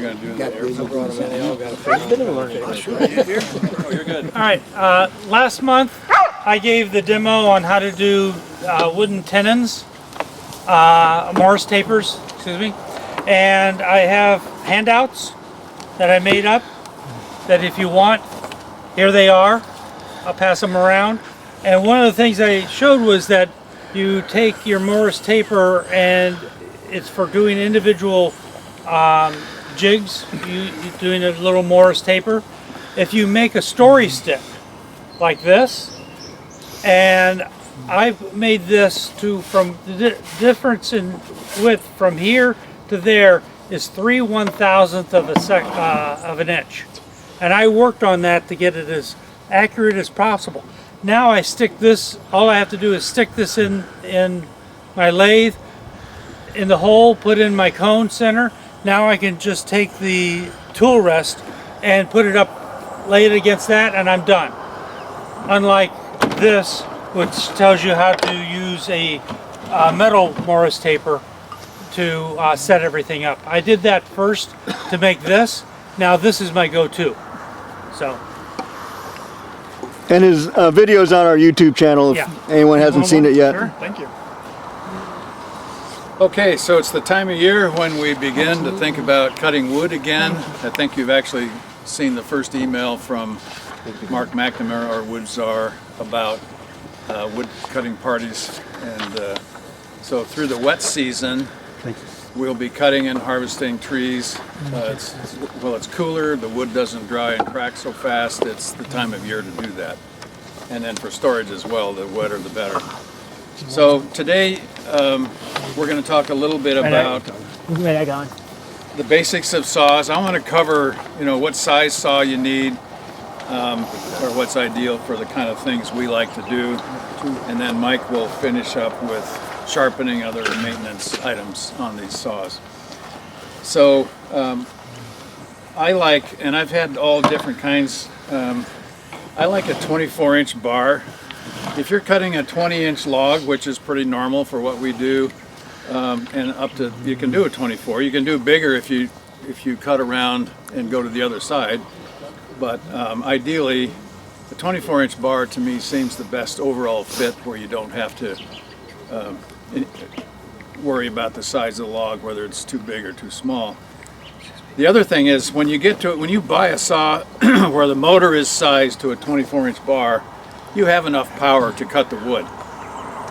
You're going to do Got the busy doing something else. Oh, you're good. All right, last month I gave the demo on how to do wooden tenons, Morris tapers, excuse me, and I have handouts that I made up that if you want, here they are. I'll pass them around. And one of the things I showed was that you take your Morris taper and it's for doing individual jigs, you're doing a little Morris taper. If you make a story stick like this, and I've made this from the difference in width from here to there is 3/1000th of an inch. And I worked on that to get it as accurate as possible. Now I stick this, all I have to do is stick this in my lathe, in the hole, put in my cone center. Now I can just take the tool rest and put it up, lay it against that, and I'm done. Unlike this, which tells you how to use a metal Morris taper to set everything up. I did that first to make this. Now this is my go-to. So. And his video's on our YouTube channel if anyone hasn't seen it yet. Sure. Thank you. Okay, so it's the time of year when we begin to think about cutting wood again. I think you've actually seen the first email from Mark McNamara, our wood czar, about wood cutting parties. And so through the wet season, we'll be cutting and harvesting trees. It's cooler, the wood doesn't dry and crack so fast. It's the time of year to do that. And then for storage as well, the wetter the better. So today we're going to talk a little bit about the basics of saws. I want to cover, what size saw you need, or what's ideal for the kind of things we like to do. And then Mike will finish up with sharpening, other maintenance items on these saws. So I like, and I've had all different kinds, I like a 24-inch bar. If you're cutting a 20-inch log, which is pretty normal for what we do, and up to, you can do a 24. You can do bigger if you cut around and go to the other side. But ideally, the 24-inch bar to me seems the best overall fit, where you don't have to worry about the size of the log, whether it's too big or too small. The other thing is, when you get to it, when you buy a saw where the motor is sized to a 24-inch bar, you have enough power to cut the wood.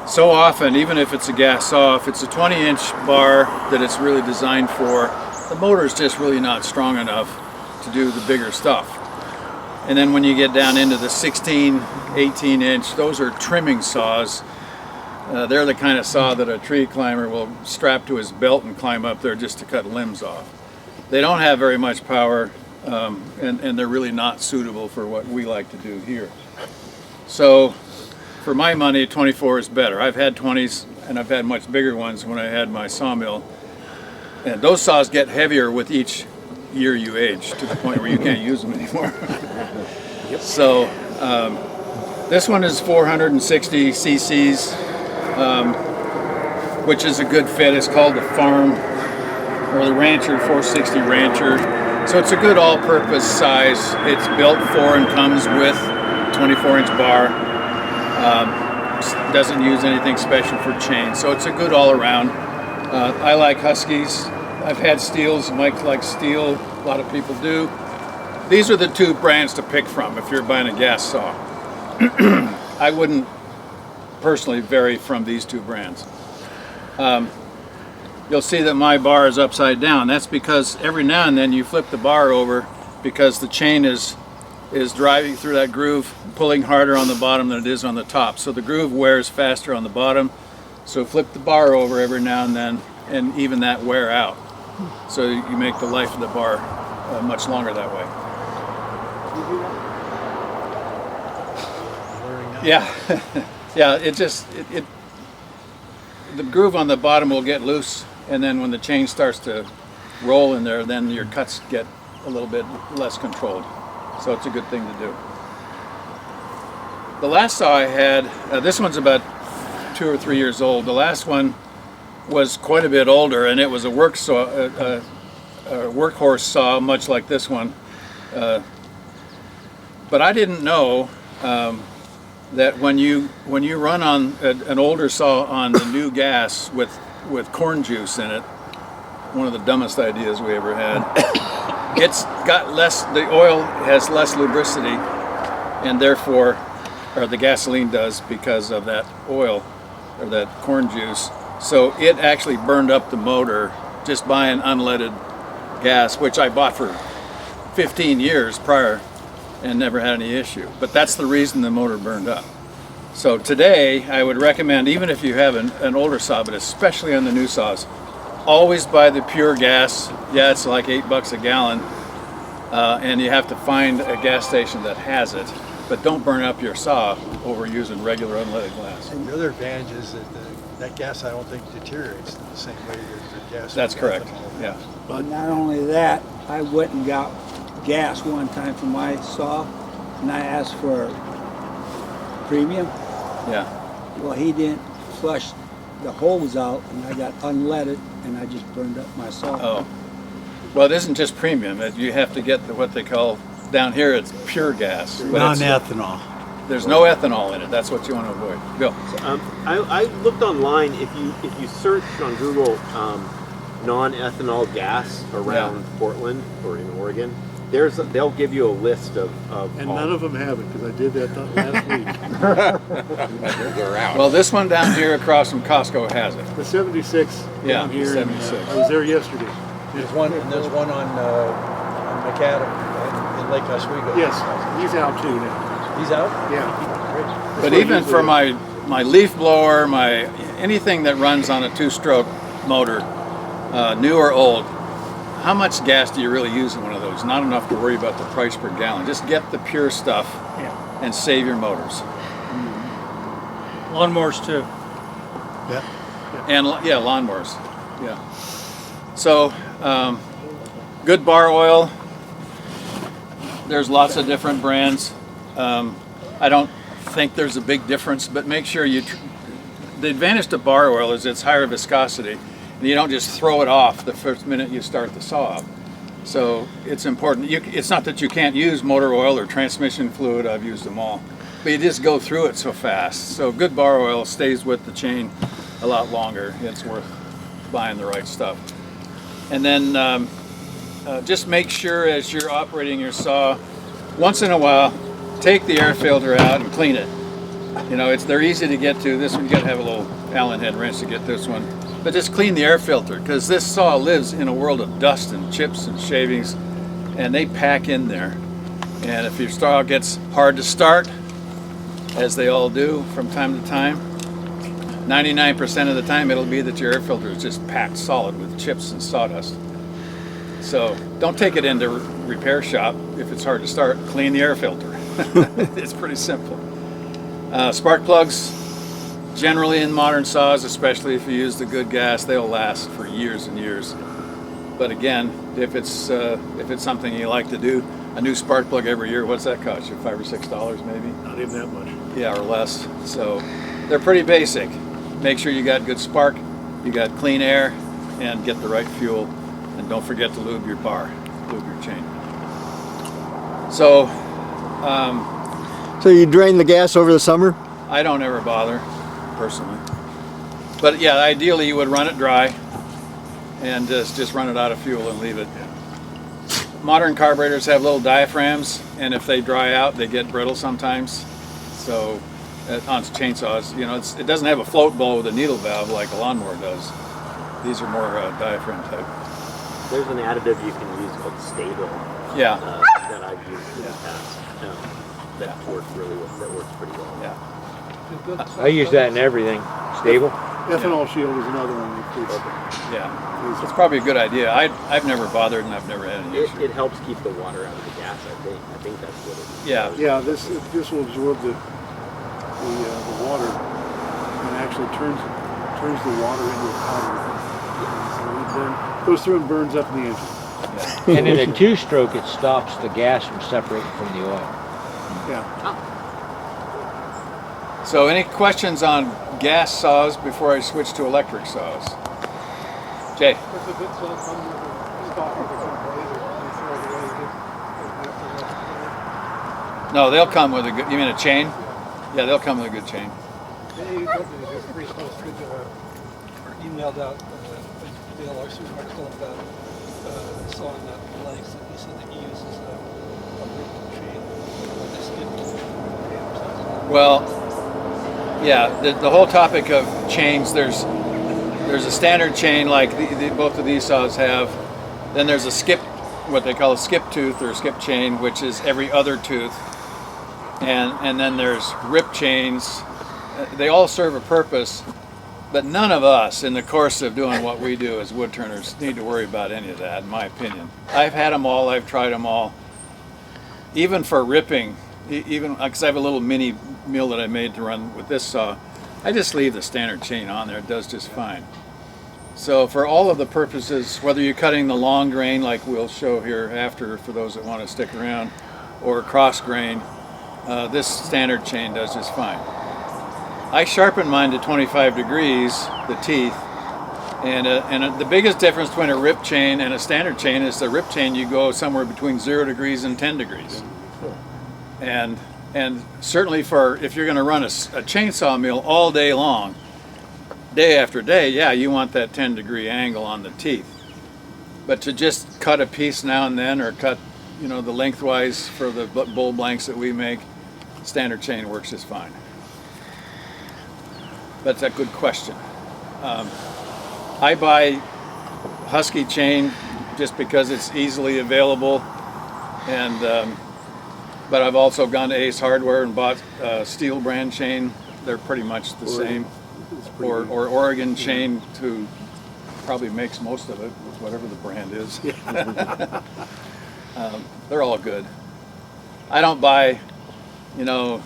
So often, even if it's a gas saw, if it's a 20-inch bar that it's really designed for, the motor is just really not strong enough to do the bigger stuff. And then when you get down into the 16, 18-inch, those are trimming saws. They're the kind of saw that a tree climber will strap to his belt and climb up there just to cut limbs off. They don't have very much power, and they're really not suitable for what we like to do here. So for my money, 24 is better. I've had 20s and I've had much bigger ones when I had my sawmill. And those saws get heavier with each year you age, to the point where you can't use them anymore. So this one is 460 cc's, which is a good fit. It's called the Farm, or the Rancher, 460 Rancher. So it's a good all-purpose size. It's built for and comes with 24-inch bar. Doesn't use anything special for chain. So it's a good all-around. I like Huskies. I've had Steels. Mike likes Steel. A lot of people do. These are the two brands to pick from if you're buying a gas saw. I wouldn't personally vary from these two brands. You'll see that my bar is upside down. That's because every now and then you flip the bar over, because the chain is driving through that groove, pulling harder on the bottom than it is on the top. So the groove wears faster on the bottom. So flip the bar over every now and then, and even that wear out. So you make the life of the bar much longer that way. Yeah, yeah. The groove on the bottom will get loose, and then when the chain starts to roll in there, then your cuts get a little bit less controlled. So it's a good thing to do. The last saw I had, this one's about 2 or 3 years old. The last one was quite a bit older, and it was a work saw, workhorse saw, much like this one. But I didn't know that when you run on an older saw on the new gas with corn juice in it, one of the dumbest ideas we ever had, it's got less, the oil has less lubricity, and therefore, or the gasoline does, because of that oil or that corn juice. So it actually burned up the motor just buying unleaded gas, which I bought for 15 years prior and never had any issue. But that's the reason the motor burned up. So today I would recommend, even if you have an older saw, but especially on the new saws, always buy the pure gas. Yeah, it's like $8 a gallon, and you have to find a gas station that has it. But don't burn up your saw over using regular unleaded gas. And the other advantage is that that gas, I don't think, deteriorates in the same way that the gas. That's correct. Yeah. But not only that, I went and got gas one time for my saw, and I asked for premium. Yeah. Well, he didn't flush the hose out, and I got unleaded, and I just burned up my saw. Oh. Well, it isn't just premium. You have to get what they call, down here it's pure gas. Non-ethanol. There's no ethanol in it. That's what you want to avoid. Bill. I looked online. If you search on Google non-ethanol gas around Portland or in Oregon, they'll give you a list of And none of them have it, because I did that last week. They're out. Well, this one down here across from Costco has it. The 76 Yeah, down here. 76. I was there yesterday. There's one on Macadam in Lake Oswego. Yes, he's out too now. He's out? Yeah. But even for my leaf blower, anything that runs on a two-stroke motor, new or old, how much gas do you really use in one of those? Not enough to worry about the price per gallon. Just get the pure stuff and save your motors. Lawnmowers too. Yeah. And lawnmowers. Yeah. So, good bar oil. There's lots of different brands. I don't think there's a big difference, but make sure the advantage to bar oil is it's higher viscosity, and you don't just throw it off the first minute you start the saw up. So it's important. It's not that you can't use motor oil or transmission fluid. I've used them all, but you just go through it so fast. So good bar oil stays with the chain a lot longer. It's worth buying the right stuff. And then just make sure as you're operating your saw, once in a while, take the air filter out and clean it. You know, they're easy to get to. This one, you gotta have a little Allen head wrench to get this one. But just clean the air filter, because this saw lives in a world of dust and chips and shavings, and they pack in there. And if your saw gets hard to start, as they all do from time to time, 99% of the time it'll be that your air filter is just packed solid with chips and sawdust. So don't take it into repair shop if it's hard to start. Clean the air filter. It's pretty simple. Spark plugs, generally in modern saws, especially if you use the good gas, they'll last for years and years. But again, if it's something you like to do, a new spark plug every year, what's that cost you? $5 or $6 maybe? Not even that much. Yeah, or less. So they're pretty basic. Make sure you got good spark, you got clean air, and get the right fuel. And don't forget to lube your bar, lube your chain. So, So you drain the gas over the summer? I don't ever bother, personally. But yeah, ideally you would run it dry and just run it out of fuel and leave it. Modern carburetors have little diaphragms, and if they dry out, they get brittle sometimes. So on chainsaws, you know, it doesn't have a float bowl with a needle valve like a lawnmower does. These are more diaphragm type. There's an additive you can use called Stable. Yeah. That I've used in the past. That works really well. That works pretty well. Yeah. I use that in everything. Stable. Ethanol shield is another one. Yeah. It's probably a good idea. I've never bothered, and I've never had any issue. It helps keep the water out of the gas. I think that's what it is. Yeah. Yeah, this will absorb the water and actually turns the water into a powder. So it goes through and burns up the engine. And in a two-stroke, it stops the gas from separating from the oil. Yeah. So any questions on gas saws before I switch to electric saws? Jay? No, they'll come with a good, you mean a chain? Yeah, they'll come with a good chain. They emailed out Bill, our supermarket, told him about sawing up legs, and he said that he uses a ripple chain. Well, yeah, the whole topic of chains, there's a standard chain like both of these saws have. Then there's a skip, what they call a skip tooth or skip chain, which is every other tooth. And then there's rip chains. They all serve a purpose, but none of us in the course of doing what we do as wood turners need to worry about any of that, in my opinion. I've had them all, I've tried them all. Even for ripping, even because I have a little mini mill that I made to run with this saw, I just leave the standard chain on there, it does just fine. So for all of the purposes, whether you're cutting the long grain like we'll show here after for those that want to stick around, or cross grain, this standard chain does just fine. I sharpen mine to 25 degrees, the teeth, and the biggest difference between a rip chain and a standard chain is the rip chain you go somewhere between 0 degrees and 10 degrees. And certainly for if you're going to run a chainsaw mill all day long, day after day, yeah, you want that 10-degree angle on the teeth. But to just cut a piece now and then, or cut, you know, the lengthwise for the bull blanks that we make, standard chain works just fine. That's a good question. I buy Husky chain just because it's easily available, and but I've also gone to Ace Hardware and bought Steel brand chain. They're pretty much the same. Or Oregon chain, who probably makes most of it, whatever the brand is. They're all good. I don't buy, you know,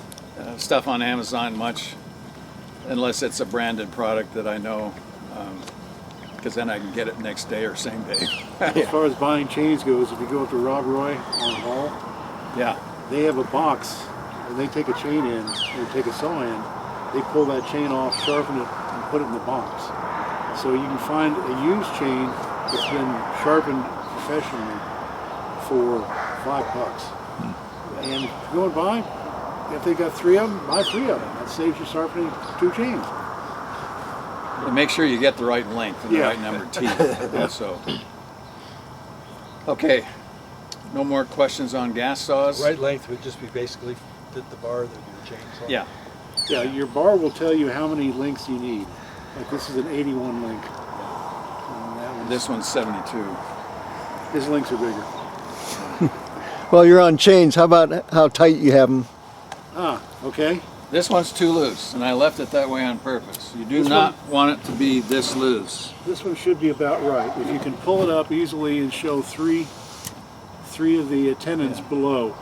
stuff on Amazon much unless it's a branded product that I know, because then I can get it next day or same day. As far as buying chains goes, if you go up to Rob Roy on Hall, Yeah. they have a box, and they take a chain in, or take a saw in, they pull that chain off, sharpen it, and put it in the box. So you can find a used chain that's been sharpened professionally for $5. And if you're going to buy, if they got 3 of them, buy 3 of them. That saves you sharpening 2 chains. And make sure you get the right length and the Yeah. right number of teeth also. Okay, no more questions on gas saws? Right length would just be basically the bar that your chainsaw. Yeah. Yeah, your bar will tell you how many links you need. Like this is an 81 link. And that one's, This one's 72. his links are bigger. Well, you're on chains. How about how tight you have them? Ah, okay. This one's too loose, and I left it that way on purpose. You do This not want it to be this loose. This one should be about right. If you can pull it up easily and show three of the tendons below,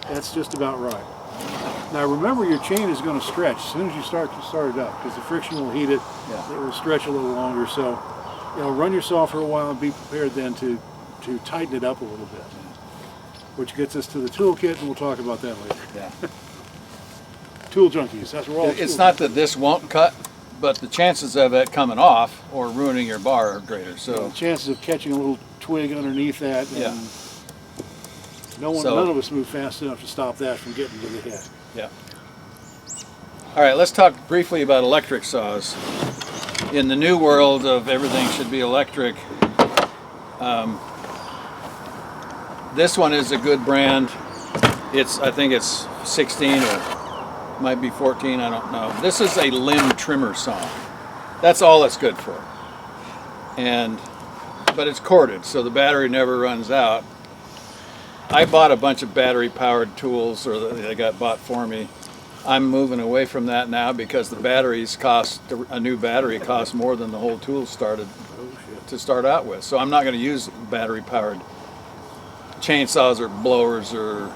that's just about right. Now remember, your chain is going to stretch as soon as you start it up, because the friction will heat it. Yeah. It will stretch a little longer. So, you know, run your saw for a while and be prepared then to tighten it up a little bit. Which gets us to the toolkit, and we'll talk about that later. Yeah. Tool junkies. That's where all. It's not that this won't cut, but the chances of it coming off or ruining your bar are greater. So the chances of catching a little twig underneath that. And Yeah. none of us move fast enough to stop that from getting to the head. yeah. All right, let's talk briefly about electric saws. In the new world of everything should be electric, this one is a good brand. I think it's 16 or might be 14, I don't know. This is a limb trimmer saw. That's all it's good for. But it's corded, so the battery never runs out. I bought a bunch of battery powered tools, or they got bought for me. I'm moving away from that now because the batteries a new battery costs more than the whole tool to start out with. So I'm not going to use battery powered chainsaws or blowers or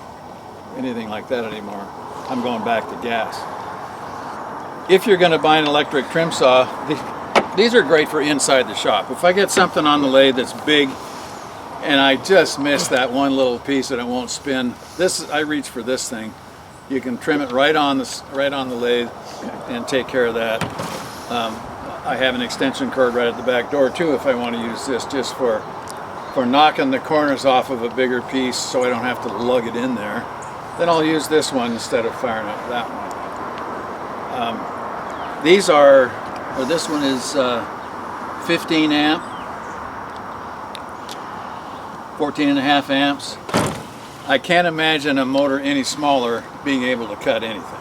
anything like that anymore. I'm going back to gas. If you're going to buy an electric trim saw, these are great for inside the shop. If I get something on the lathe that's big and I just miss that one little piece and it won't spin, I reach for this thing. You can trim it right on the lathe and take care of that. I have an extension cord right at the back door too if I want to use this just for knocking the corners off of a bigger piece so I don't have to lug it in there. then I'll use this one instead of firing up that one. These are, or this one is 15 amp, 14.5 amps. I can't imagine a motor any smaller being able to cut anything.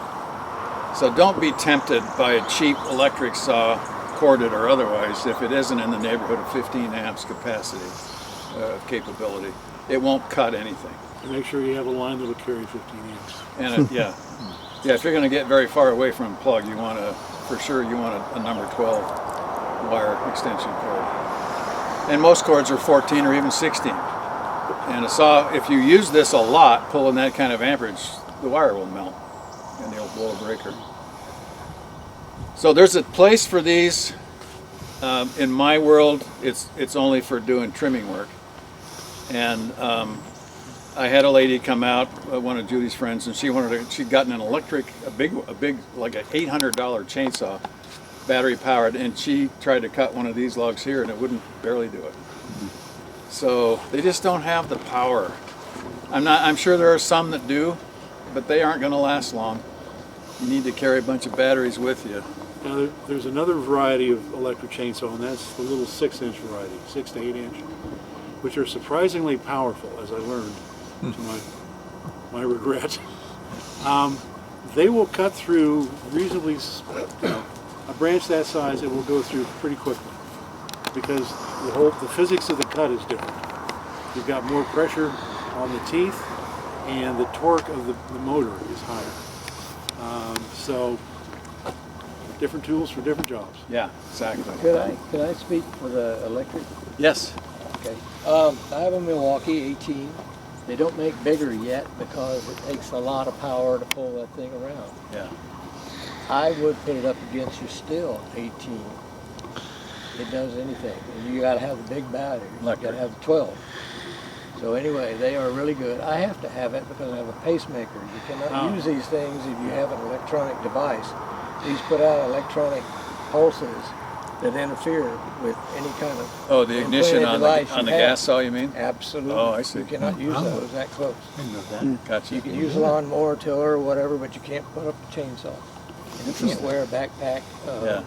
So don't be tempted by a cheap electric saw, corded or otherwise, if it isn't in the neighborhood of 15 amps capacity, capability. It won't cut anything. And make sure you have a line that'll carry 15 amps. And yeah, if you're going to get very far away from a plug, you want to, for sure, you want a number 12 wire extension cord. And most cords are 14 or even 16. And a saw, if you use this a lot, pulling that kind of amperage, the wire will melt and it'll blow a breaker. So there's a place for these. In my world, it's only for doing trimming work. And I had a lady come out, one of Judy's friends, and she'd gotten an electric, a big, like an $800 chainsaw, battery powered, and she tried to cut one of these logs here, and it wouldn't barely do it. So they just don't have the power. I'm sure there are some that do, but they aren't going to last long. You need to carry a bunch of batteries with you. Now, there's another variety of electric chainsaw, and that's the little 6-inch variety, 6 to 8 inch, which are surprisingly powerful, as I learned, to my regret. They will cut through reasonably, a branch that size, it will go through pretty quickly, because the physics of the cut is different. You've got more pressure on the teeth, and the torque of the motor is higher. So, different tools for different jobs. Yeah, exactly. Could I speak for the electric? Yes. Okay. I have a Milwaukee 18. They don't make bigger yet because it takes a lot of power to pull that thing around. Yeah. I would put it up against your still 18. It does anything. And you gotta have the big battery. You Electric. gotta have 12. So anyway, they are really good. I have to have it because I have a pacemaker. You cannot use these things if you have an electronic device. These put out electronic pulses that interfere with any kind of Oh, the ignition on the gas saw, you mean? Absolutely. Oh, I see. You cannot use those that close. Gotcha. You can use a lawnmower, tiller, or whatever, but you can't put up a chainsaw. You can't wear a backpack, Yeah.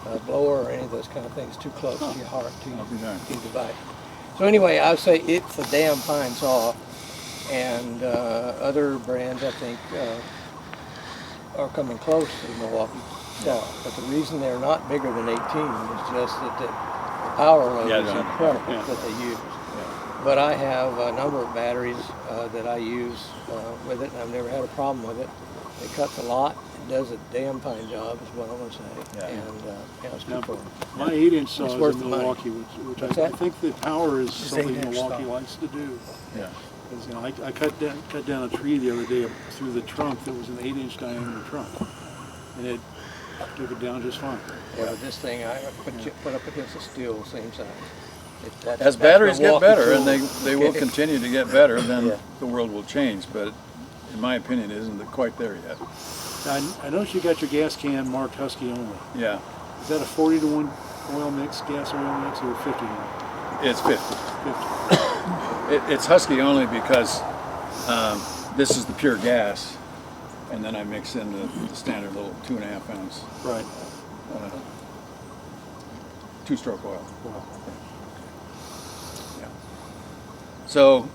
a blower, or any of those kind of things too close to your heart, to I'll be darned. your device. So anyway, I would say it's a damn fine saw, and other brands I think are coming close to the Milwaukee saw. But the reason they're not bigger than 18 is just that the power load is incredible that they use. But I have a number of batteries that I use with it, and I've never had a problem with it. It cuts a lot. It does a damn fine job, is what I want to say. Yeah. And it's Now, good for my 8-inch saw It's is worth in the money. Milwaukee, which What's I that? think the power is something 8-inch Milwaukee saw. likes to do. Yeah. 'Cause, I cut down a tree the other day through the trunk that was an 8-inch diameter trunk, and it took it down just fine. Yeah, but this thing I put up against a steel, same size. As batteries get Milwaukee better, and tool. they will continue to get better, then Yeah. the world will change. But in my opinion, it isn't quite there yet. Now, I noticed you got your gas can marked Husky only. Yeah, Is that a 40-to-1 oil mix, gas oil mix, or 50-to-1? it's 50. 50. It's Husky only because this is the pure gas, and then I mix in the standard little 2.5 ounce Right. 2-stroke oil. Wow. Yeah. So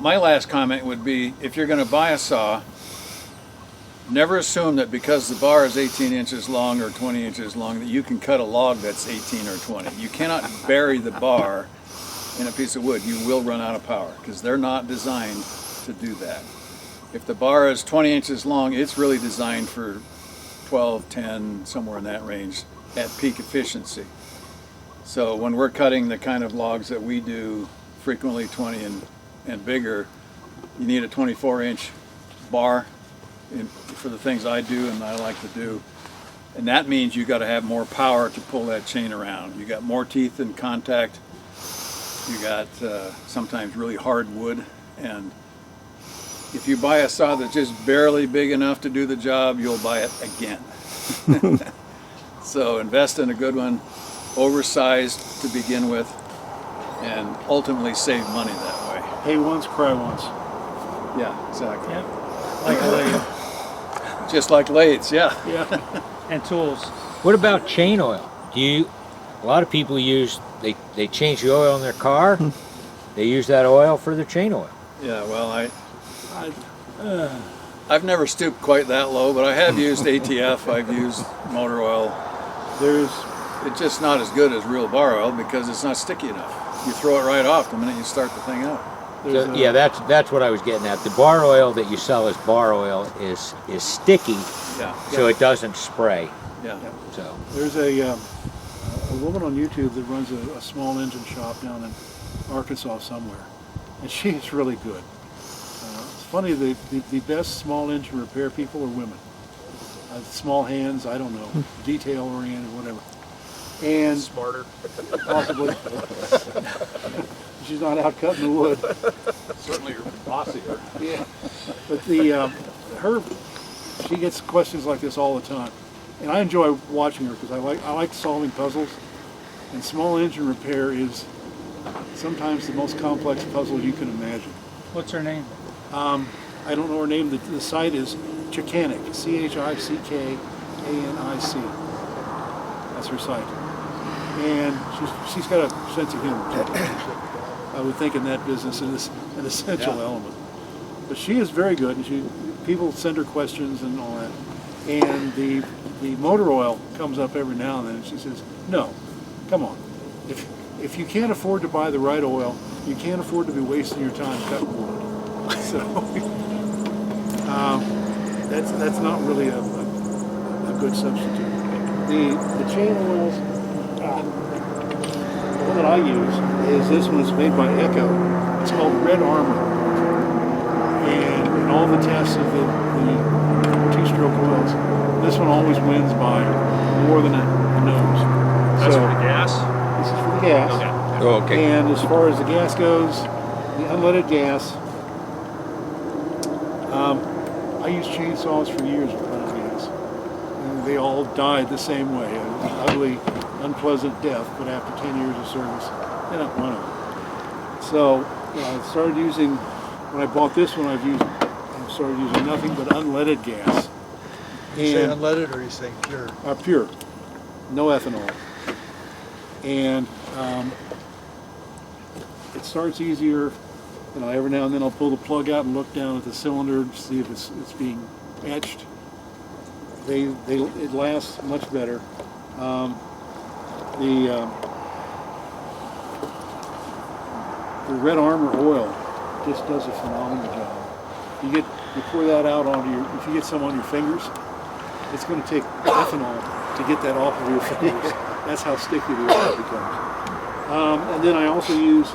my last comment would be, if you're going to buy a saw, never assume that because the bar is 18 inches long or 20 inches long that you can cut a log that's 18 or 20. You cannot bury the bar in a piece of wood. You will run out of power because they're not designed to do that. If the bar is 20 inches long, it's really designed for 12, 10, somewhere in that range at peak efficiency. So when we're cutting the kind of logs that we do, frequently 20 and bigger, you need a 24-inch bar for the things I do and I like to do. And that means you got to have more power to pull that chain around. You got more teeth in contact. You got sometimes really hard wood. And if you buy a saw that's just barely big enough to do the job, you'll buy it again. So invest in a good one, oversized to begin with, and ultimately save money that way. Pay once, cry once. Yeah, exactly. Yep. Like a lathe. Just like lathes, yeah. Yeah. And tools. What about chain oil? A lot of people they change the oil in their car. They use that oil for their chain oil. Yeah, well, I've never stooped quite that low, but I have used ATF. I've used motor oil. It's just not as good as real bar oil because it's not sticky enough. You throw it right off the minute you start the thing up. So, yeah, that's what I was getting at. The bar oil that you sell as bar oil is sticky, Yeah. so it doesn't spray. Yeah. So There's a woman on YouTube that runs a small engine shop down in Arkansas somewhere, and she's really good. It's funny, the best small engine repair people are women. Small hands, I don't know, detail oriented, whatever. And Smarter. possibly. She's not out cutting the wood. Certainly you're bossier. Yeah. But she gets questions like this all the time. And I enjoy watching her because I like solving puzzles. And small engine repair is sometimes the most complex puzzle you can imagine. What's her name? I don't know her name. The site is Chickanic, ChickAnic. That's her site. And she's got a sense of humor. I would think in that business it is an essential element. But she is very good, and people send her questions and all that. And the motor oil comes up every now and then, and she says, "No, come on. If you can't afford to buy the right oil, you can't afford to be wasting your time cutting wood." So that's not really a good substitute. The chain oils, the one that I use is this one. It's made by Echo. It's called Red Armor. And in all the tests of the two-stroke oils, this one always wins by more than a nose. That's So, for the gas? this is for the gas. Okay. oh, okay. And as far as the gas goes, the unleaded gas, I used chainsaws for years with unleaded gas. And they all died the same way. An ugly, unpleasant death, but after 10 years of service, they don't run them. So I started using, when I bought this one, I've started using nothing but unleaded gas. You say unleaded or you say pure? Pure, no ethanol. And it starts easier. Every now and then I'll pull the plug out and look down at the cylinder to see if it's being etched. It lasts much better. The Red Armor oil just does a phenomenal job. You pour that out if you get some on your fingers, it's going to take ethanol to get that off of your fingers. That's how sticky the oil becomes. And then I also use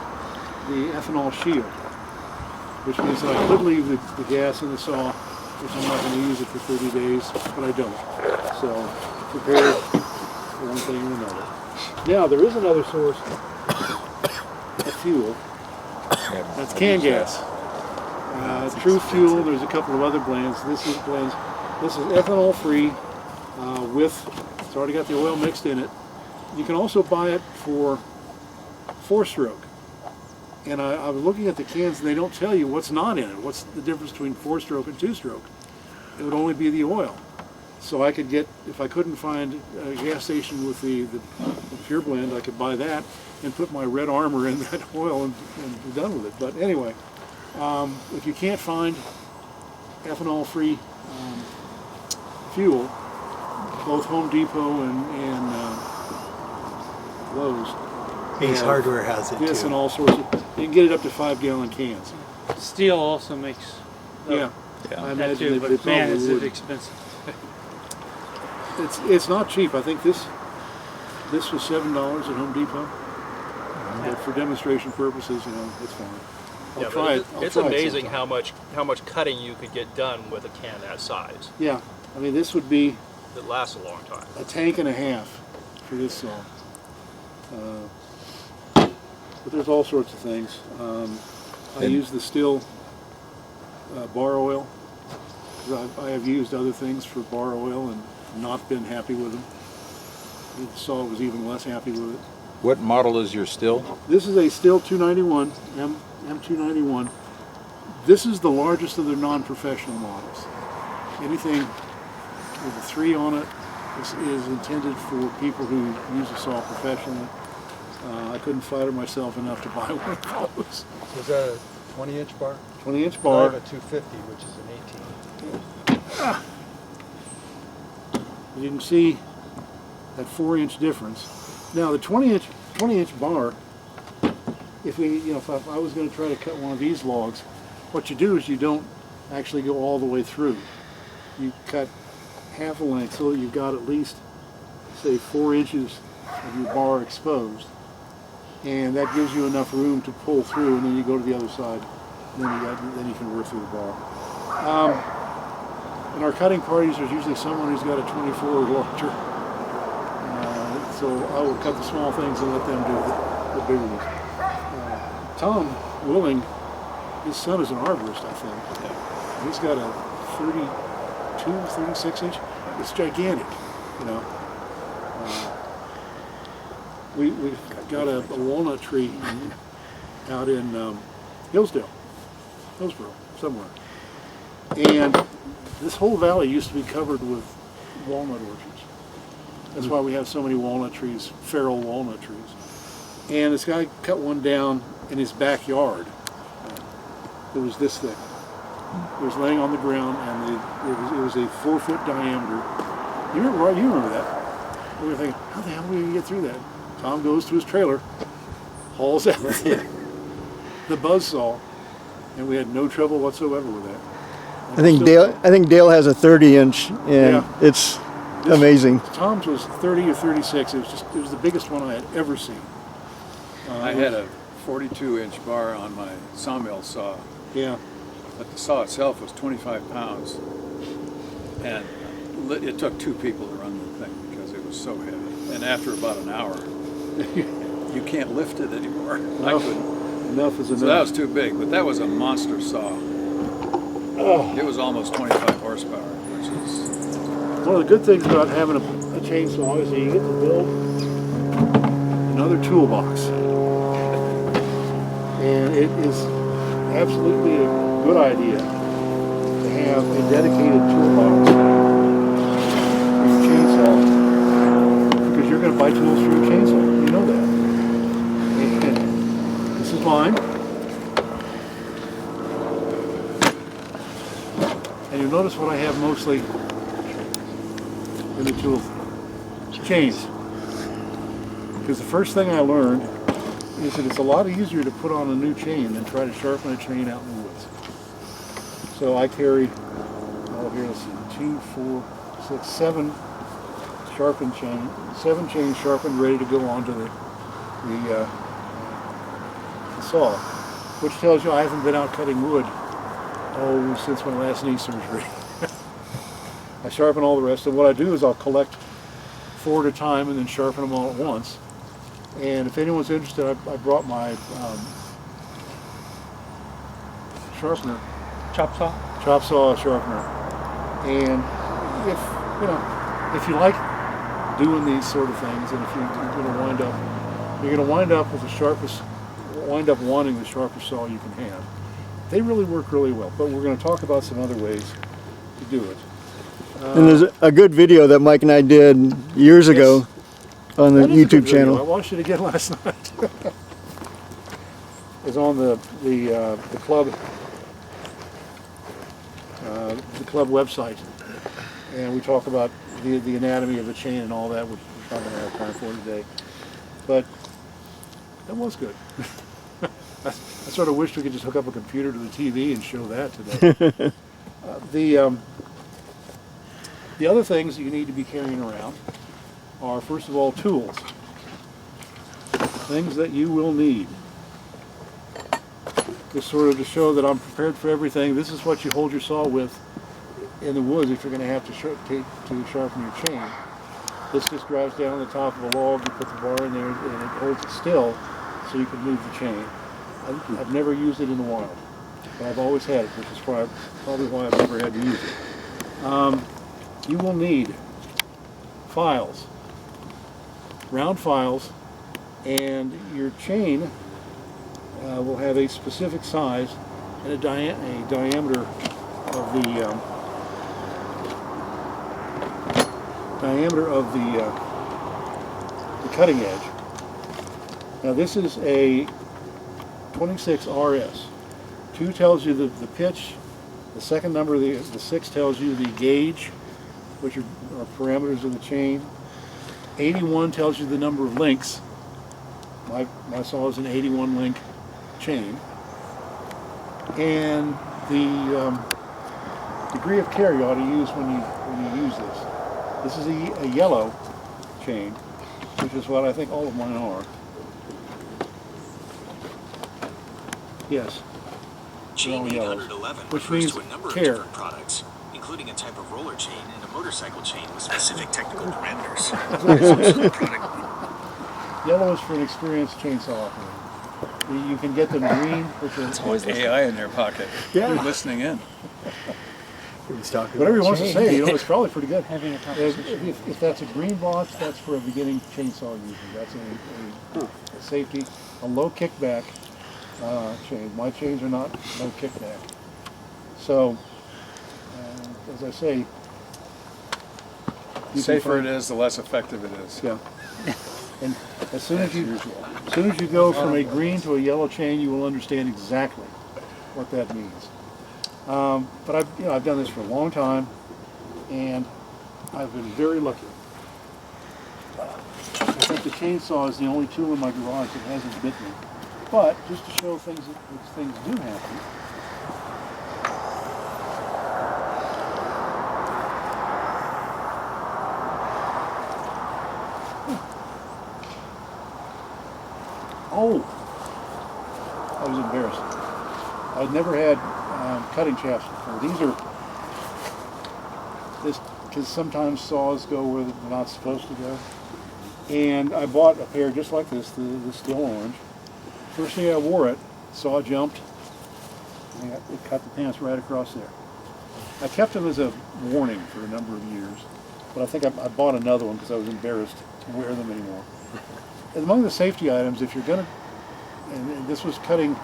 the ethanol shield, which means that I could leave the gas in the saw, which I'm not going to use it for 30 days, but I don't. So, prepared for one thing or another. Now, there is another source of fuel. That's can gas. True Fuel, there's a couple of other blends. This is ethanol free it's already got the oil mixed in it. You can also buy it for 4-stroke. And I was looking at the cans, and they don't tell you what's not in it. What's the difference between 4-stroke and 2-stroke? It would only be the oil. So I could get, if I couldn't find a gas station with the pure blend, I could buy that and put my Red Armor in that oil and be done with it. But anyway, if you can't find ethanol-free fuel, both Home Depot and Lowe's, Ace Hardware has it this too. and all sorts of, you can get it up to 5-gallon cans. Steel also makes Yeah, I that imagine too, they but man, probably is would. it expensive. It's not cheap. I think this was $7 at Home Depot. But for demonstration purposes, it's fine. I'll try it. It's I'll try it amazing sometime. how much cutting you could get done with a can that size. Yeah, I mean this would be It lasts a long time. a tank and a half for this saw. But there's all sorts of things. I use the Still bar oil. I have used other things for bar oil and not been happy with them. The saw was even less happy with it. What model is your Still? This is a Still 291, M291, This is the largest of their non-professional models. Anything with a 3 on it is intended for people who use the saw professionally. I couldn't flatter myself enough to buy one of those. So is that a 20-inch bar? 20-inch I bar. have a 250, which is an 18. As you can see that 4-inch difference. Now the 20-inch bar, if I was going to try to cut one of these logs, what you do is you don't actually go all the way through. You cut half a length so that you've got at least, say, 4 inches of your bar exposed, and that gives you enough room to pull through, and then you go to the other side, and then you can work through the bar. In our cutting parties, there's usually someone who's got a 24 or larger, so I will cut the small things and let them do the bigger ones. Tom Willing, his son is an arborist, I think. He's got a 32, 36 inch. It's gigantic, you know. We've got a walnut tree out in Hillsborough, somewhere. And this whole valley used to be covered with walnut orchards. That's why we have so many walnut trees, feral walnut trees. And this guy cut one down in his backyard. It was this thick. It was laying on the ground, and it was a 4-foot diameter. You remember that? We were thinking, how the hell are we going to get through that? Tom goes to his trailer, hauls out the buzzsaw, and we had no trouble whatsoever with that. I think Dale has a 30-inch, and Yeah. it's amazing. Tom's was 30 or 36. It was the biggest one I had ever seen. I had a 42-inch bar on my sawmill saw, Yeah. but the saw itself was 25 pounds, and it took 2 people to run the thing because it was so heavy. And after about an hour, you can't lift it anymore. I couldn't. Enough is enough. So that was too big, but that was a monster saw. It was almost 25 horsepower, which is... One of the good things about having a chainsaw is that you get to build another toolbox. And it is absolutely a good idea to have a dedicated toolbox for your chainsaw, because you're going to buy tools for your chainsaw. You know that. And this is mine. And you'll notice what I have mostly in the tool chains. Because the first thing I learned is that it's a lot easier to put on a new chain than try to sharpen a chain out in the woods. So I carry, let's see, 2, 4, 6, 7 sharpened chain, 7 chains sharpened, ready to go onto the saw, which tells you I haven't been out cutting wood since my last knee surgery. I sharpen all the rest, and what I do is I'll collect 4 at a time and then sharpen them all at once. And if anyone's interested, I brought my sharpener, Chop saw? chop saw sharpener. And if you like doing these sort of things, and if you're going to wind up with the sharpest, wanting the sharpest saw you can have. They really work really well, but we're going to talk about some other ways to do it. And there's a good video that Mike and I did years ago on the That is a good YouTube video. I channel. watched it again last night. It's on the club website, and we talk about the anatomy of the chain and all that, which we're not going to have time for today. But that was good. I sort of wish we could just hook up a computer to the TV and show that today. The other things that you need to be carrying around are, first of all, tools. Things that you will need. Just sort of to show that I'm prepared for everything. This is what you hold your saw with in the woods if you're going to have to sharpen your chain. This just drives down the top of a log, you put the bar in there, and it holds it still so you can move the chain. I've never used it in the wild, but I've always had it, which is probably why I've never had to use it. You will need files, round files, and your chain will have a specific size, and a diameter of the cutting edge. Now this is a 26 RS. 2 tells you the pitch. The second number, the 6 tells you the gauge, which are parameters of the chain. 81 tells you the number of links. My saw is an 81 link chain. And the degree of care you ought to use when you use this. This is a yellow chain, which is what I think all of mine are. Yes. Chain Yellow 811 which refers means to a number care. of different products, including a type of roller chain and a motorcycle chain with specific technical parameters. Yellow is for an experienced chainsaw operator. You can get them green, which is Always AI in their pocket. Yeah. Who's listening in? whatever he wants to say. It's probably pretty good. Having a conversation. If that's a green box, that's for a beginning chainsaw user. That's a safety, a low kickback chain. My chains are not no kickback. So, as I say, The safer it is, the less effective it is. yeah. And as soon as you go from a green to a yellow chain, you will understand exactly what that means. But I've done this for a long time, and I've been very lucky. I think the chainsaw is the only tool in my garage that hasn't bit me. But just to show things that things do happen. Oh, I was embarrassed. I'd never had cutting shafts before. These are because sometimes saws go where they're not supposed to go. And I bought a pair just like this, the steel orange. First thing I wore it, saw jumped, and it cut the pants right across there. I kept them as a warning for a number of years, but I think I bought another one because I was embarrassed to wear them anymore. And among the safety items, if you're going to, and this was cutting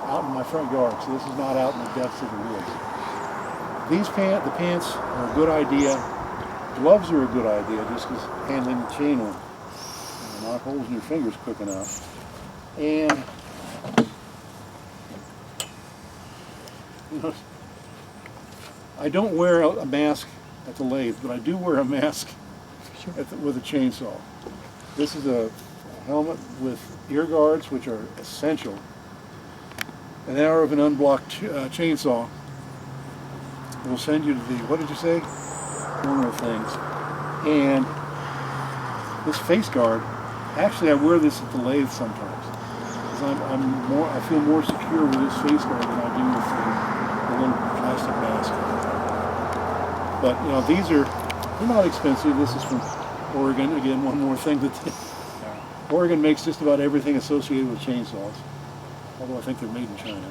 out in my front yard, so this is not out in the depths of the woods. The pants are a good idea. Gloves are a good idea just because handling the chain will knock holes in your fingers quick enough. And I don't wear a mask at the lathe, but I do wear a mask with a chainsaw. This is a helmet with ear guards, which are essential. An hour of an unblocked chainsaw will send you to the, what did you say? Corner of things. And this face guard, actually I wear this at the lathe sometimes. Because I feel more secure with this face guard than I do with the little plastic mask. But they're not expensive. This is from Oregon. Again, one more thing that Oregon makes just about everything associated with chainsaws. Although I think they're made in China.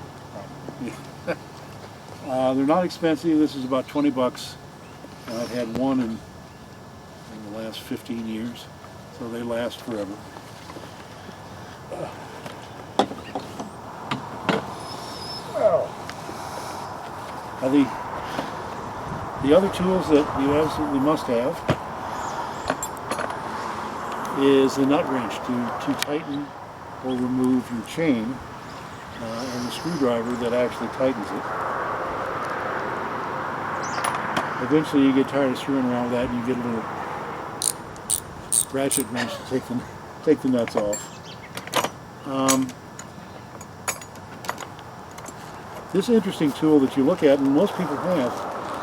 They're not expensive. This is about 20 bucks. I've had one in the last 15 years, so they last forever. Now the other tools that you absolutely must have is the nut wrench to tighten or remove your chain, and the screwdriver that actually tightens it. Eventually you get tired of screwing around with that and you get a little ratchet wrench to take the nuts off. This interesting tool that you look at, and most people have,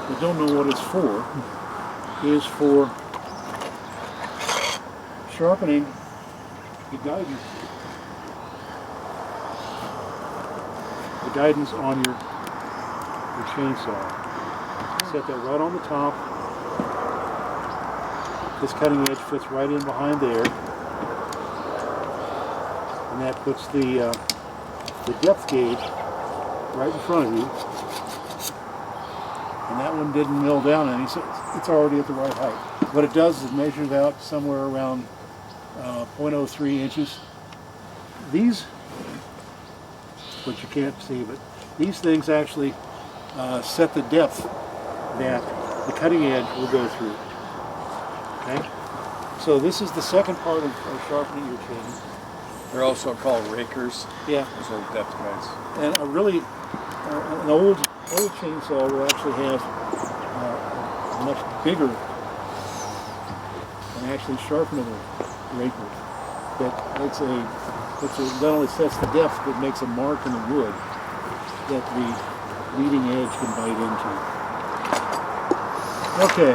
but don't know what it's for, is for sharpening the guidance on your chainsaw. Set that right on the top. This cutting edge fits right in behind there, and that puts the depth gauge right in front of you. And that one didn't mill down any, so it's already at the right height. What it does is measure it out somewhere around 0.03 inches. These, which you can't see, but These things actually set the depth that the cutting edge will go through. Okay? So this is the second part of sharpening your chain. They're also called rakers. Yeah. Those old depth guys. And a really, an old chainsaw will actually have a much bigger and actually sharpenable raker. It's not only sets the depth, but makes a mark in the wood that the leading edge can bite into. Okay.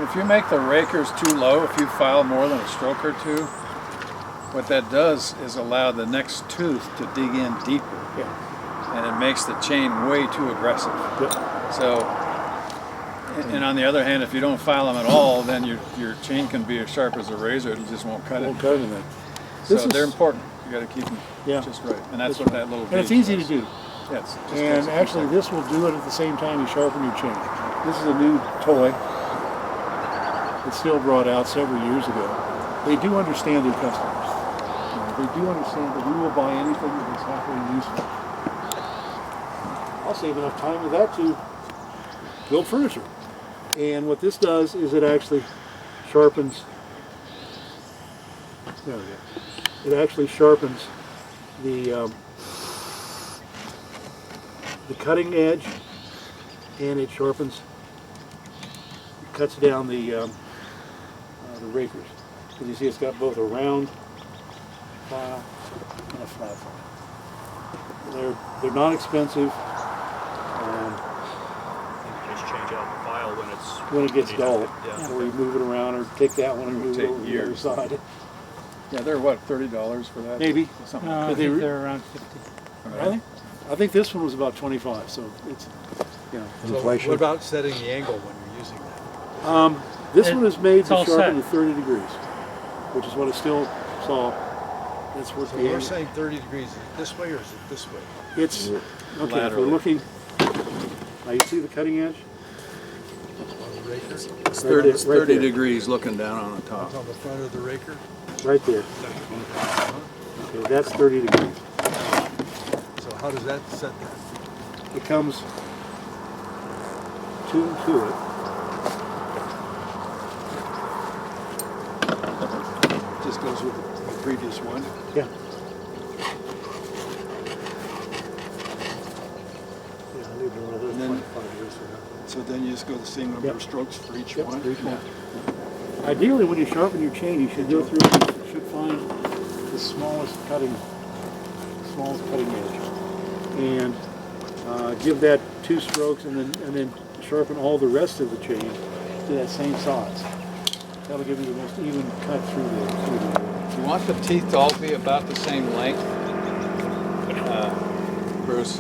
If you make the rakers too low, if you file more than a stroke or two, what that does is allow the next tooth to dig in deeper. Yeah. And it makes the chain way too aggressive. Yep. So, and on the other hand, if you don't file them at all, then your chain can be as sharp as a razor, it just won't cut it. Won't cut it in. So they're important. You got to keep them Yeah. just right. And that's what that little And it's gauge easy does. to do. Yeah, it's just And takes a few actually seconds. this will do it at the same time you sharpen your chain. This is a new toy. It's still brought out several years ago. They do understand their customers. They do understand that we will buy anything that is halfway useful. I'll save enough time with that to build furniture. And what this does is it actually sharpens. There we go. It actually sharpens the cutting edge, and it sharpens, it cuts down the rakers. As you see, it's got both a round file and a flat file. They're not expensive. Just change out the file When it gets dull, Yeah. or you move it around, or take that one and move it take over to the other years. side. Yeah, they're what, $30 for that? Maybe. Something No, like I But think they- they're around 50. Really? I think this one was about 25, so it's, you know. So what about setting the angle when you're using that? This one is made it's to all sharpen set. to 30 degrees, which is what I still saw. That's what So the we're angle. saying 30 degrees. Is it this way or is it this way? It's, okay, if we're Laterally. looking, now you see the cutting edge? On the raker? It's 30, it's Right 30 there. degrees looking down on the top. It's on the front of the raker? Right there. Okay, that's 30 degrees. So how does that set that? It comes tuned to it. Just goes with the previous one? Yeah. Yeah, I need one of those And then- 25 years from now. So then you just go the same number Yep. of strokes for each Yep, one? for each one. Ideally, when you sharpen your chain, you should go through and you should find the smallest cutting edge, and give that 2 strokes, and then sharpen all the rest of the chain to that same size. That'll give you the most even cut through the wood. You want the teeth to all be about the same length, Bruce.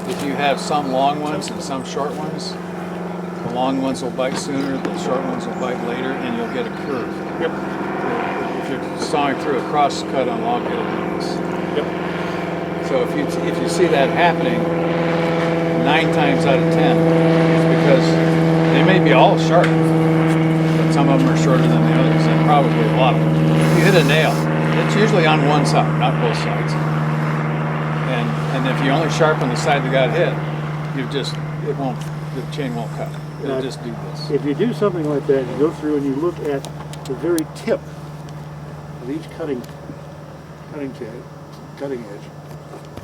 If you have some long ones and some short ones, the long ones will bite sooner, the short ones will bite later, and you'll get a curve. Yep. If you're sawing through a cross cut on log, it'll do this. Yep. So if you see that happening, 9 times out of 10, it's because they may be all sharp, but some of them are shorter than the others, and probably a lot of them. If you hit a nail, it's usually on one side, not both sides. And if you only sharpen the side that got hit, the chain won't cut. It'll Now, just do this. If you do something like that, you go through and you look at the very tip of each cutting edge,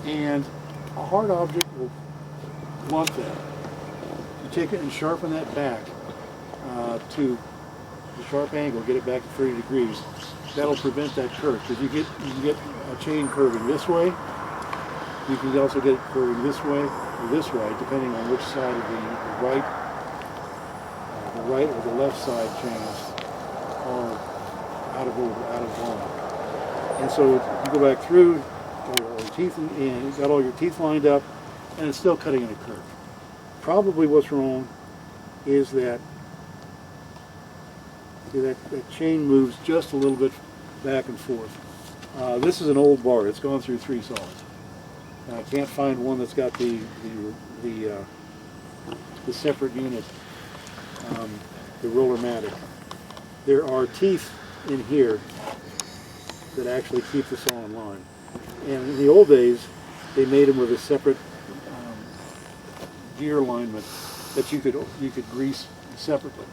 and a hard object will blunt that. You take it and sharpen that back to the sharp angle, get it back to 30 degrees. That'll prevent that curve. Because you can get a chain curving this way. You can also get it curving this way or this way, depending on which side of the right or the left side chains are out of line. And so you go back through, or teeth, and you've got all your teeth lined up, and it's still cutting in a curve. Probably what's wrong is that that chain moves just a little bit back and forth. This is an old bar. It's gone through 3 saws. And I can't find one that's got the separate unit, the roller-matic. There are teeth in here that actually keep the saw in line. And in the old days, they made them with a separate gear alignment that you could grease separately.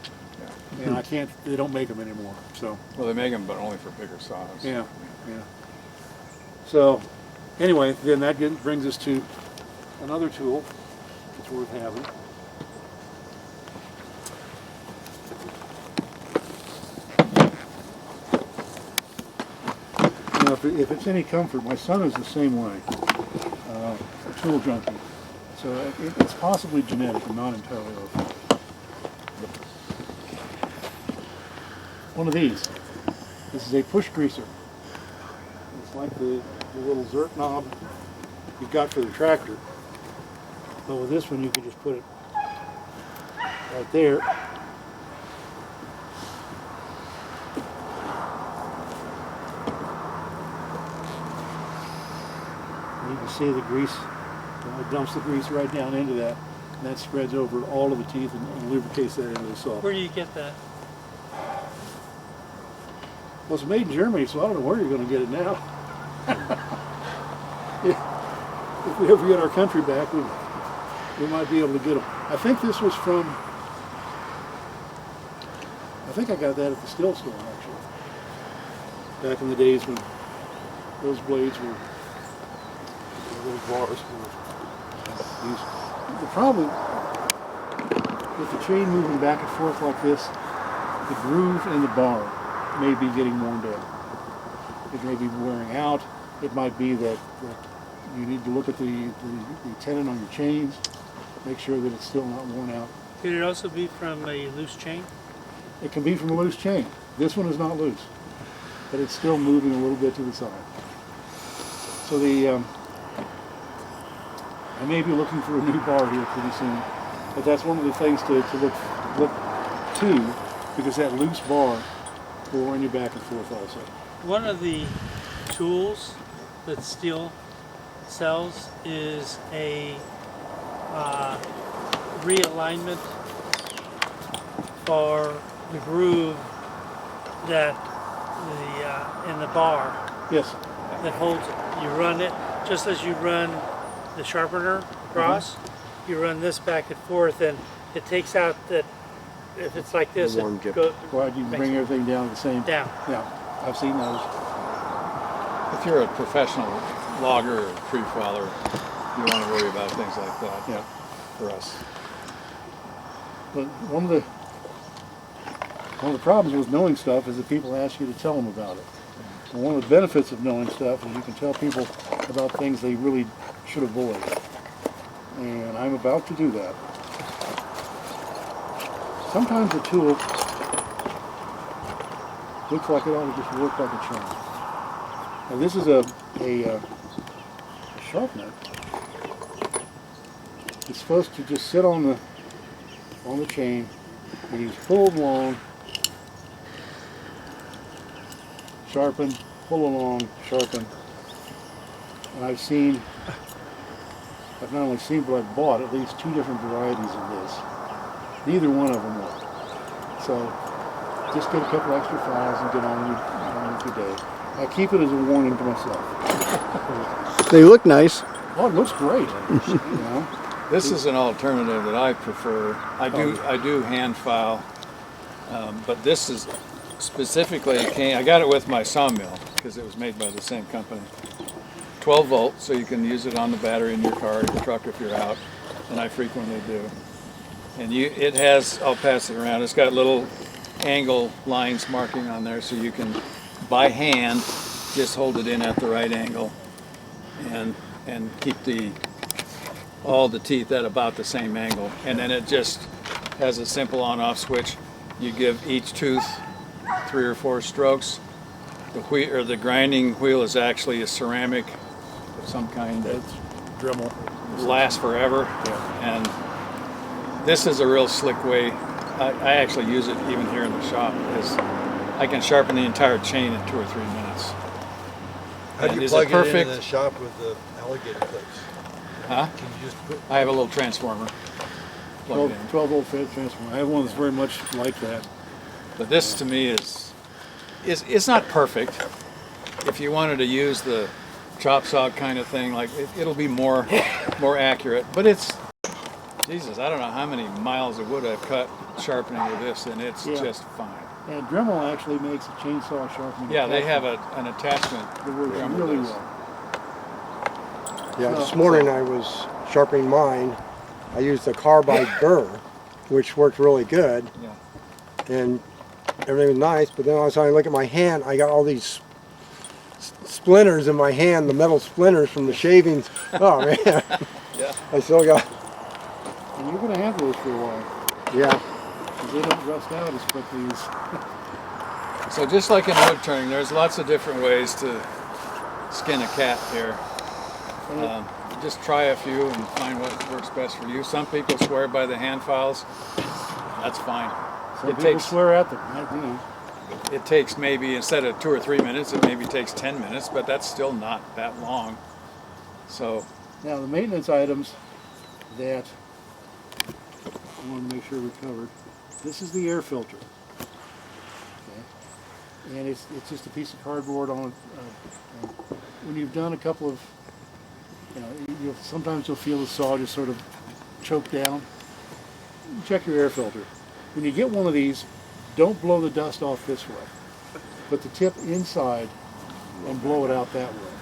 And I can't. They don't make them anymore. So. Well, they make them, but only for bigger saws. Yeah. Yeah. So, anyway, then that brings us to another tool that's worth having. Now, if it's any comfort, my son is the same way, a tool junkie. So it's possibly genetic, I'm not entirely sure. One of these. This is a push greaser. It's like the little zert knob you've got for the tractor. But with this one you can just put it right there. And you can see the grease, it dumps the grease right down into that. And that spreads over all of the teeth and lubricates that into the saw. Where do you get that? Well, it's made in Germany, so I don't know where you're going to get it now. If we ever get our country back, we might be able to get them. I think this was from, I think I got that at the Still store, actually. Back in the days when those blades were, those bars were used. The problem with the chain moving back and forth like this, the groove in the bar may be getting worn down. It may be wearing out. It might be that you need to look at the tenon on your chains, make sure that it's still not worn out. Could it also be from a loose chain? It can be from a loose chain. This one is not loose, but it's still moving a little bit to the side. So I may be looking for a new bar here pretty soon, but that's one of the things to look to, because that loose bar will run you back and forth also. One of the tools that Steel sells is a realignment for the groove that in the bar. Yes. That holds it. You run it just as you run the sharpener across. You run this back and forth, and it takes out that. If it's like this, it goes. Well, you can bring everything down the same. Down. Yeah, I've seen those. If you're a professional logger or tree faller, you want to worry about things like that. Yeah. For us. But one of the problems with knowing stuff is that people ask you to tell them about it. And one of the benefits of knowing stuff is you can tell people about things they really should avoid. And I'm about to do that. Sometimes a tool looks like it ought to just work like a chain. Now this is a sharpener. It's supposed to just sit on the chain, and he's pulled along, sharpen, pull along, sharpen. And I've not only seen, but I've bought at least 2 different varieties of this. Neither one of them work. So just get a couple extra files and get on with your day. I keep it as a warning to myself. They look nice. Oh, it looks great. You know? This is an alternative that I prefer. I do hand file, but this is specifically I got it with my sawmill because it was made by the same company. 12 volt, so you can use it on the battery in your car or your truck if you're out, and I frequently do. And it has, I'll pass it around, it's got little angle lines marking on there, so you can, by hand, just hold it in at the right angle and keep all the teeth at about the same angle. And then it just has a simple on-off switch. You give each tooth 3 or 4 strokes. The grinding wheel is actually a ceramic of some kind that Dremel lasts forever. Yeah. And this is a real slick way. I actually use it even here in the shop because I can sharpen the entire chain in 2 or 3 minutes. How do you plug it in the shop with the alligator clips? Huh? Can you just put... I have a little transformer. 12 volt transformer. I have one that's very much like that. But this to me is it's not perfect. If you wanted to use the chop saw kind of thing. Like it'll be more accurate. But it's, Jesus, I don't know how many miles of wood I've cut sharpening with this, and it's just fine. And Dremel actually makes a chainsaw sharpening. Yeah, they have an attachment that works Dremel really does. well. Yeah, this morning I was sharpening mine. I used the carbide burr, which worked really good. Yeah. And everything was nice, but then all of a sudden I look at my hand, I got all these splinters in my hand, the metal splinters from the shavings. Oh man. Yeah. I still got. And you're going to have those for a while. Yeah. Because they don't rust out as quickly as... So just like in wood turning, there's lots of different ways to skin a cat here. Just try a few and find what works best for you. Some people swear by the hand files. That's fine. Some people swear at them, not me. It takes maybe, instead of 2 or 3 minutes, it maybe takes 10 minutes, but that's still not that long. So now the maintenance items that I want to make sure we covered. This is the air filter. Okay. And it's just a piece of cardboard on when you've done a couple of, sometimes you'll feel the saw just sort of choke down. Check your air filter. When you get one of these, don't blow the dust off this way. Put the tip inside and blow it out that way.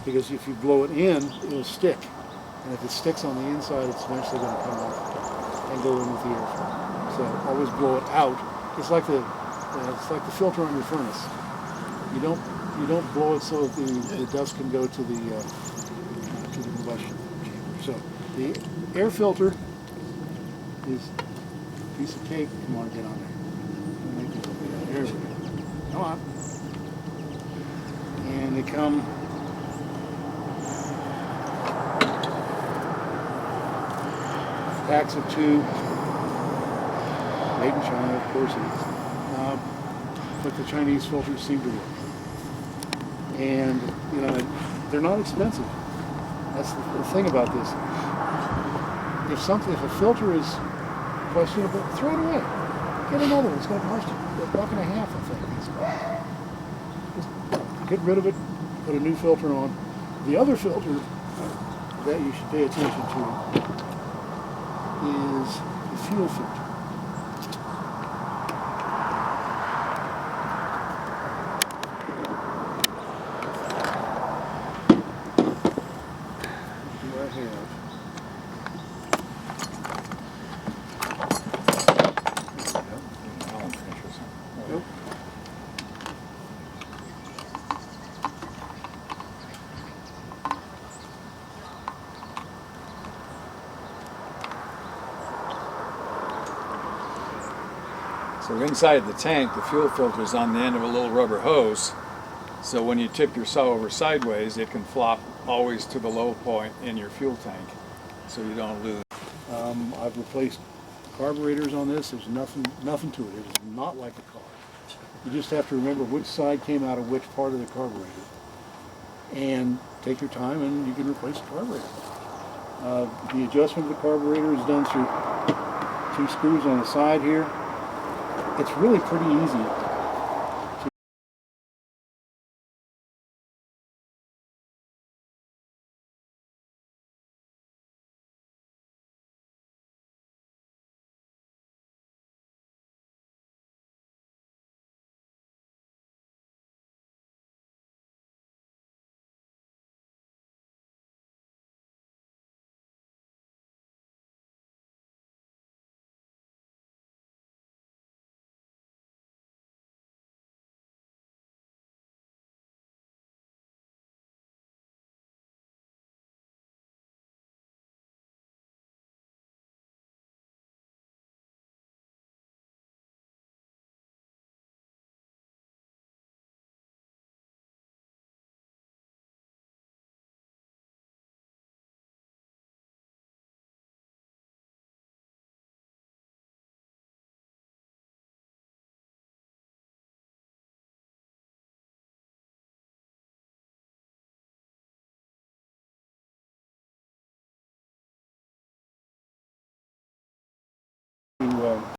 Because if you blow it in, it'll stick. And if it sticks on the inside, it's eventually going to come off and go in with the air filter. So always blow it out. It's like the filter on your furnace. You don't blow it so that the dust can go to the combustion chamber. So the air filter is a piece of cake. Come on, get on there. There we go. Come on. And they come packs of 2, made in China, of course it is. But the Chinese filters seem to work. And, they're not expensive. That's the thing about this. If a filter is questionable, throw it away. Get another one. It's going to cost you $1.50, I think. Just get rid of it, put a new filter on. The other filter that you should pay attention to is the fuel filter. Do I have? Nope. So inside the tank, the fuel filter is on the end of a little rubber hose. So when you tip your saw over sideways, it can flop always to the low point in your fuel tank, so you don't lose. I've replaced carburetors on this. There's nothing to it. It is not like a car. You just have to remember which side came out of which part of the carburetor, and take your time, and you can replace the carburetor. The adjustment of the carburetor is done through 2 screws on the side here. It's really pretty easy.